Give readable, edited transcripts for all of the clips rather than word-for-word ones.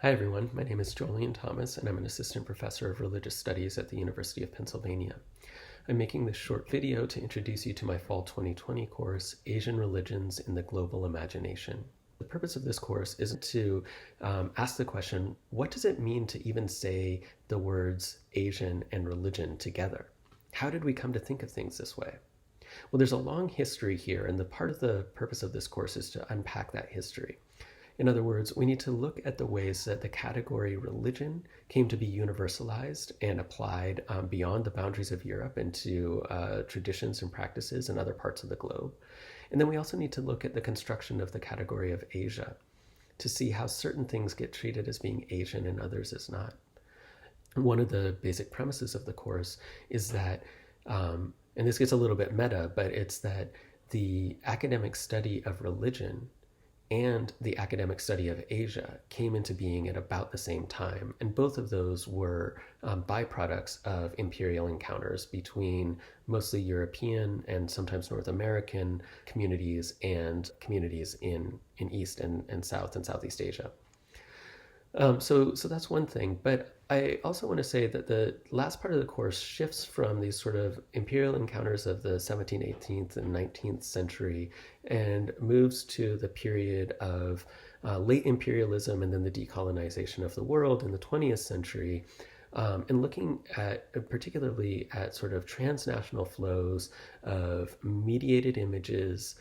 Hi everyone, my name is Jolien Thomas and I'm an assistant professor of religious studies at the University of Pennsylvania. I'm making this short video to introduce you to my fall 2020 course, Asian Religions in the Global Imagination. The purpose of this course is to ask the question, what does it mean to even say the words Asian and religion together? How did we come to think of things this way? Well, there's a long history here, and the part of the purpose of this course is to unpack that history. In other words, we need to look at the ways that the category religion came to be universalized and applied beyond the boundaries of Europe into traditions and practices in other parts of the globe. And then we also need to look at the construction of the category of Asia to see how certain things get treated as being Asian and others as not. And one of the basic premises of the course is that, and this gets a little bit meta, but it's that the academic study of religion and the academic study of Asia came into being at about the same time. And both of those were byproducts of imperial encounters between mostly European and sometimes North American communities and communities in East and South and Southeast Asia. So that's one thing, but I also want to say that the last part of the course shifts from these sort of imperial encounters of the 17th, 18th, and 19th century and moves to the period of late imperialism and then the decolonization of the world in the 20th century, and looking at particularly at sort of transnational flows of mediated images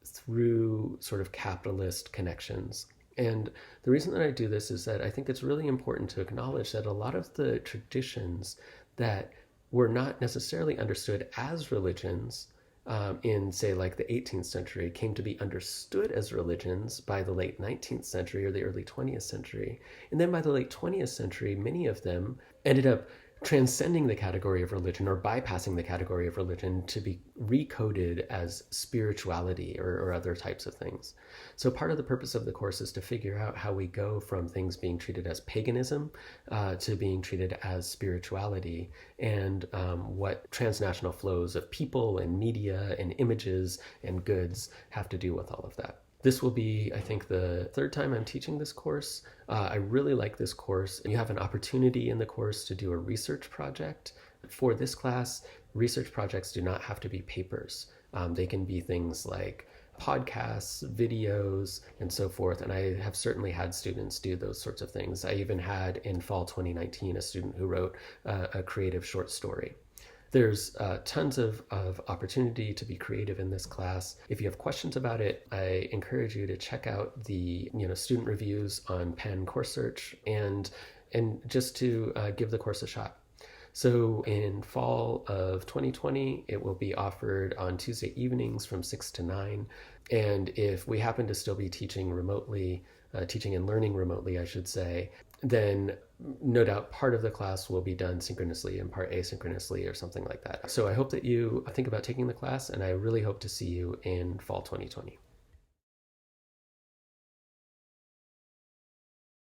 through sort of capitalist connections. And the reason that I do this is that I think it's really important to acknowledge that a lot of the traditions that were not necessarily understood as religions in, say, like the 18th century came to be understood as religions by the late 19th century or the early 20th century. And then by the late 20th century, many of them ended up transcending the category of religion or bypassing the category of religion to be recoded as spirituality or other types of things. So part of the purpose of the course is to figure out how we go from things being treated as paganism to being treated as spirituality, and what transnational flows of people and media and images and goods have to do with all of that. This will be, I think, the third time I'm teaching this course. I really like this course. You have an opportunity in the course to do a research project. For this class, research projects do not have to be papers. They can be things like podcasts, videos, and so forth. And I have certainly had students do those sorts of things. I even had in fall 2019 a student who wrote a creative short story. There's tons of opportunity to be creative in this class. If you have questions about it, I encourage you to check out the student reviews on Penn Course Search and just to give the course a shot. So in fall of 2020, it will be offered on Tuesday evenings from 6 to 9. And if we happen to still be teaching remotely, teaching and learning remotely, I should say, then no doubt part of the class will be done synchronously and part asynchronously or something like that. So I hope that you think about taking the class, and I really hope to see you in fall 2020.